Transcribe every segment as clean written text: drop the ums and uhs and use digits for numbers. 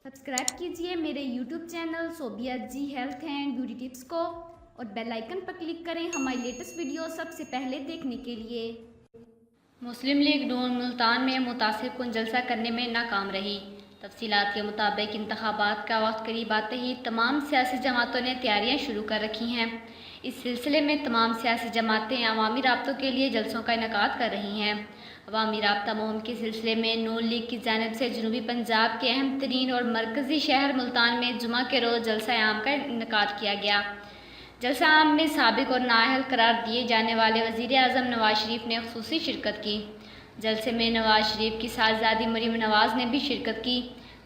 Subscribe कीजिए मेरे YouTube channel Sobia ji health and beauty tips को और बेल आइकन पर क्लिक करें हमारी लेटेस्ट वीडियो सबसे पहले देखने के लिए। मुस्लिम लीग नून मुल्तान में मुतासिर कुन जलसा करने में नाकाम रही। तफसीलात के मुताबिक इंतखाबात का वक्त करीब आते ही तमाम सियासी जमातों ने तैयारियां शुरू कर रखी हैं। इस सिलसिले में तमाम सियासी जमातें अवामी राब्तों के लिए जलसों का इनेकाद कर रही हैं। अवामी राब्ता मुहिम के सिलसिले में नून लीग की जानिब से जनूबी पंजाब के अहम तरीन और मरकज़ी शहर मुल्तान में जुमा के रोज़ जलसा आम का इनेकाद किया गया। जलसा आम में साबिक और नाअहल करार दिए जाने वाले वज़ीर आज़म नवाज शरीफ ने ख़ुसूसी शिरकत की। जलसे में नवाज शरीफ की साहबजादी मरीम नवाज़ ने भी शिरकत की,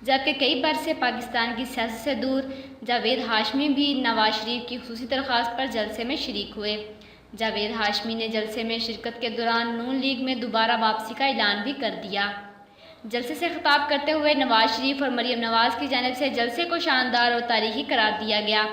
जबकि कई बार से पाकिस्तान की सियासत से दूर जावेद हाशमी भी नवाज शरीफ की ख़ुसूसी दरख्वास्त पर जलसे में शरीक हुए। जावेद हाशमी ने जलसे में शिरकत के दौरान नून लीग में दोबारा वापसी का ऐलान भी कर दिया। जलसे से खिताब करते हुए नवाज शरीफ और मरीम नवाज़ की जानिब से जलसे को शानदार और तारीखी करार दिया गया।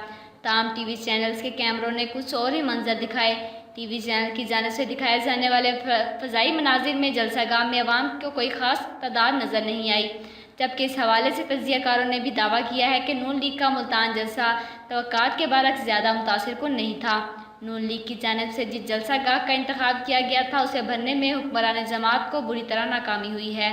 तमाम टीवी चैनल्स के कैमरों ने कुछ और ही मंजर दिखाए। टीवी चैनल की जानिब से दिखाए जाने वाले फ़ज़ाई मनाजिर में जलसागाह में अवाम को कोई ख़ास तादाद नज़र नहीं आई, जबकि इस हवाले से तज्ज़ियाकारों ने भी दावा किया है कि नून लीग का मुल्तान जलसा तवक्कात के बरअक्स ज़्यादा मुतासिर कुन नहीं था। नून लीग की जानिब से जिस जलसागाह का इंतखाब किया गया था उसे भरने में हुक्मरान जमात को बुरी तरह नाकामी हुई है।